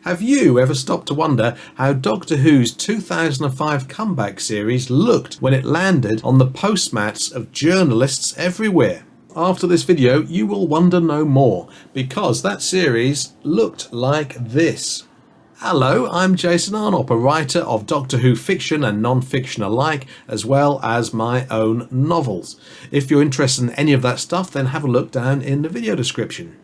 Have you ever stopped to wonder how Doctor Who's 2005 comeback series looked when it landed on the postmats of journalists everywhere? After this video, you will wonder no more, because that series looked like this. Hello, I'm Jason Arnott, a writer of Doctor Who fiction and non-fiction alike, as well as my own novels. If you're interested in any of that stuff, then have a look down in the video description.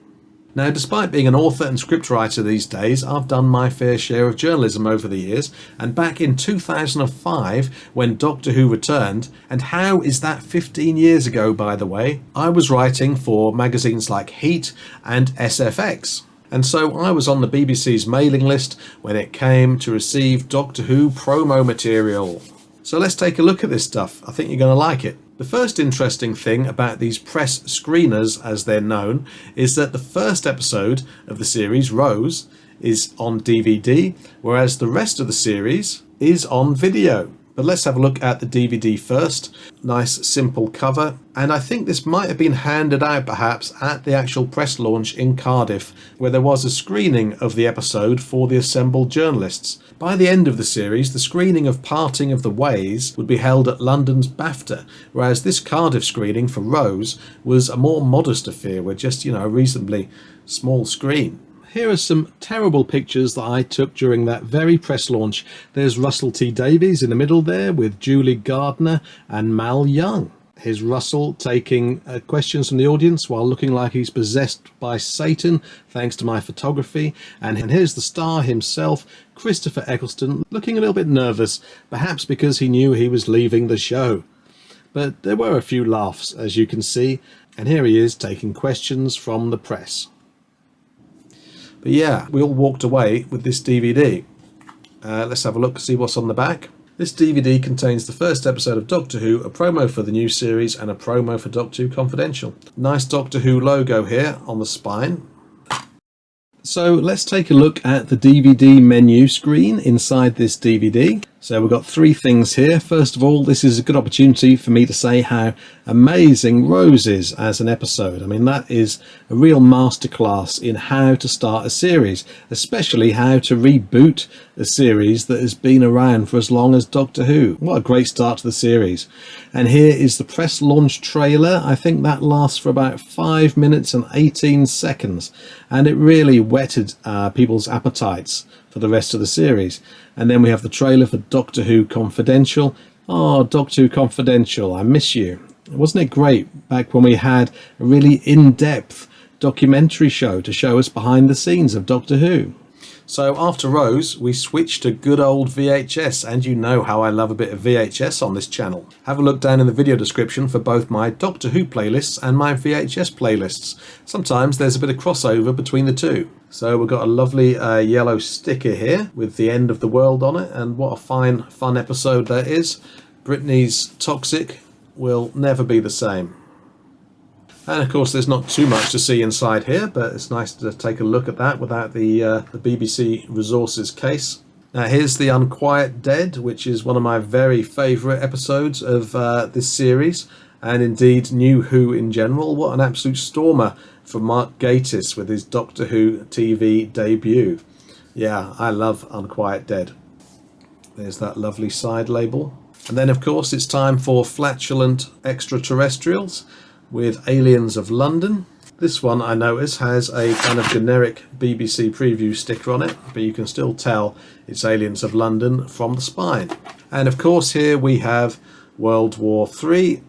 Now, despite being an author and scriptwriter these days, I've done my fair share of journalism over the years, and back in 2005, when Doctor Who returned, and how is that 15 years ago by the way, I was writing for magazines like Heat and SFX. And so I was on the BBC's mailing list when it came to receive Doctor Who promo material. So let's take a look at this stuff. I think you're going to like it. The first interesting thing about these press screeners, as they're known, is that the first episode of the series, Rose, is on DVD, whereas the rest of the series is on video. But let's have a look at the DVD first. Nice simple cover, and I think this might have been handed out perhaps at the actual press launch in Cardiff, where there was a screening of the episode for the assembled journalists. By the end of the series, the screening of Parting of the Ways would be held at London's BAFTA, whereas this Cardiff screening for Rose was a more modest affair with just, a reasonably small screen. Here are some terrible pictures that I took during that very press launch. There's Russell T Davies in the middle there with Julie Gardner and Mal Young. Here's Russell taking questions from the audience while looking like he's possessed by Satan, thanks to my photography. And here's the star himself, Christopher Eccleston, looking a little bit nervous, perhaps because he knew he was leaving the show. But there were a few laughs, as you can see. And here he is taking questions from the press. But yeah, we all walked away with this DVD. Let's have a look and see what's on the back. This DVD contains the first episode of Doctor Who, a promo for the new series, and a promo for Doctor Who Confidential. Nice Doctor Who logo here on the spine. So let's take a look at the DVD menu screen inside this DVD. So we've got three things here. First of all, this is a good opportunity for me to say how amazing Rose is as an episode. I mean, that is a real masterclass in how to start a series, especially how to reboot a series that has been around for as long as Doctor Who. What a great start to the series. And here is the press launch trailer. I think that lasts for about 5 minutes and 18 seconds. And it really whetted people's appetites for the rest of the series. And then we have the trailer for Doctor Who Confidential. Oh, Doctor Who Confidential, I miss you. Wasn't it great back when we had a really in-depth documentary show to show us behind the scenes of Doctor Who? So after Rose, we switched to good old VHS, and you know how I love a bit of VHS on this channel. Have a look down in the video description for both my Doctor Who playlists and my VHS playlists. Sometimes there's a bit of crossover between the two. So we've got a lovely yellow sticker here with the end of the world on it, and what a fine, fun episode that is. Brittany's Toxic will never be the same. And of course there's not too much to see inside here, but it's nice to take a look at that without the BBC Resources case. Now here's The Unquiet Dead, which is one of my very favourite episodes of this series, and indeed New Who in general. What an absolute stormer from Mark Gatiss with his Doctor Who TV debut. Yeah, I love Unquiet Dead. There's that lovely side label. And then of course it's time for Flatulent Extraterrestrials with Aliens of London. This one I notice has a kind of generic BBC preview sticker on it, but you can still tell it's Aliens of London from the spine. And of course here we have World War III.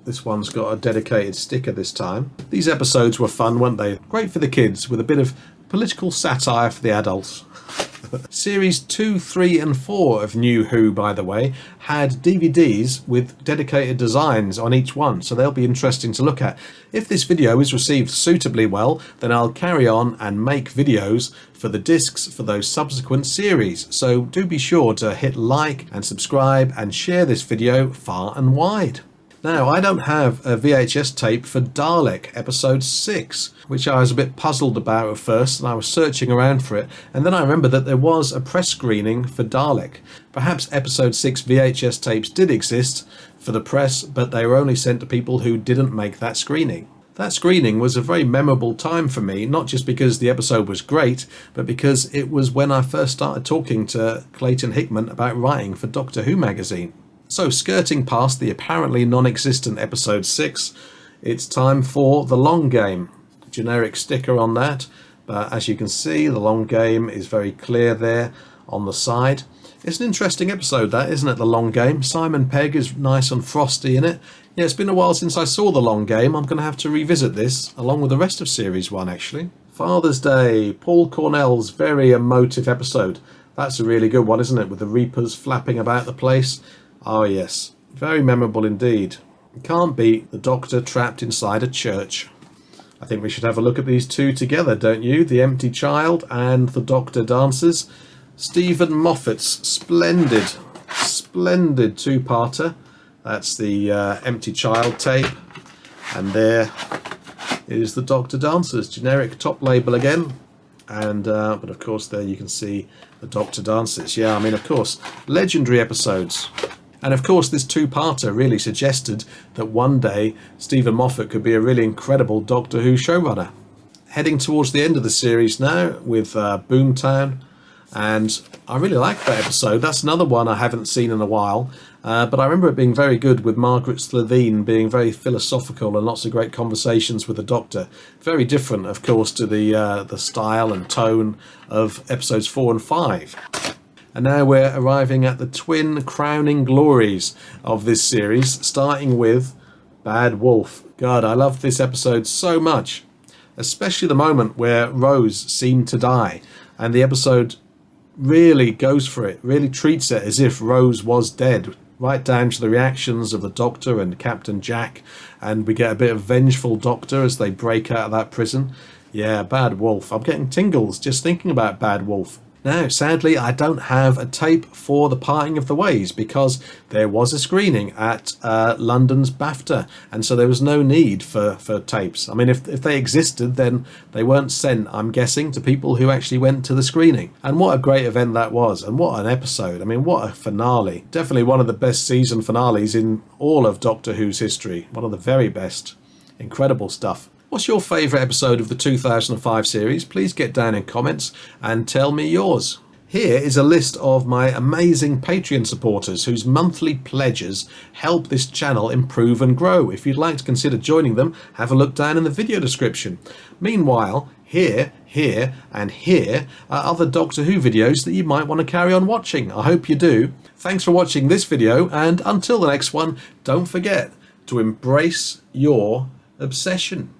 This one's got a dedicated sticker this time. These episodes were fun, weren't they? Great for the kids with a bit of political satire for the adults. Series 2, 3 and 4 of New Who, by the way, had DVDs with dedicated designs on each one, so they'll be interesting to look at. If this video is received suitably well, then I'll carry on and make videos for the discs for those subsequent series. So do be sure to hit like and subscribe and share this video far and wide. Now, I don't have a VHS tape for Dalek episode 6, which I was a bit puzzled about at first, and I was searching around for it, and then I remembered that there was a press screening for Dalek. Perhaps episode 6 VHS tapes did exist for the press, but they were only sent to people who didn't make that screening. That screening was a very memorable time for me, not just because the episode was great, but because it was when I first started talking to Clayton Hickman about writing for Doctor Who magazine. So, skirting past the apparently non-existent episode 6, it's time for The Long Game. Generic sticker on that, but as you can see, The Long Game is very clear there on the side. It's an interesting episode, that, isn't it, The Long Game? Simon Pegg is nice and frosty in it. Yeah, it's been a while since I saw The Long Game. I'm going to have to revisit this, along with the rest of Series 1, actually. Father's Day, Paul Cornell's very emotive episode. That's a really good one, isn't it, with the Reapers flapping about the place? Oh, yes. Very memorable indeed. You can't beat the Doctor trapped inside a church. I think we should have a look at these two together, don't you? The Empty Child and the Doctor Dances. Stephen Moffat's splendid two-parter. That's the Empty Child tape, and there is the Doctor Dancers, generic top label again, and but of course there you can see the Doctor Dancers. Yeah, I mean, of course, legendary episodes. And of course this two-parter really suggested that one day Stephen Moffat could be a really incredible Doctor Who showrunner. Heading towards the end of the series now with Boomtown. And I really like that episode. That's another one I haven't seen in a while, but I remember it being very good, with Margaret Slitheen being very philosophical and lots of great conversations with the Doctor. Very different, of course, to the style and tone of episodes 4 and 5. And now we're arriving at the twin crowning glories of this series, starting with Bad Wolf. God, I love this episode so much, especially the moment where Rose seemed to die, and the episode really goes for it, really treats it as if Rose was dead, right down to the reactions of the Doctor and Captain Jack, and we get a bit of vengeful Doctor as they break out of that prison. Yeah, Bad Wolf. I'm getting tingles just thinking about Bad Wolf. Now, sadly, I don't have a tape for The Parting of the Ways because there was a screening at London's BAFTA, and so there was no need for tapes. I mean, if they existed, then they weren't sent, I'm guessing, to people who actually went to the screening. And what a great event that was, and what an episode. I mean, what a finale. Definitely one of the best season finales in all of Doctor Who's history. One of the very best. Incredible stuff. What's your favourite episode of the 2005 series? Please get down in comments and tell me yours. Here is a list of my amazing Patreon supporters whose monthly pledges help this channel improve and grow. If you'd like to consider joining them, have a look down in the video description. Meanwhile, here, and here are other Doctor Who videos that you might want to carry on watching. I hope you do. Thanks for watching this video, and until the next one, don't forget to embrace your obsession.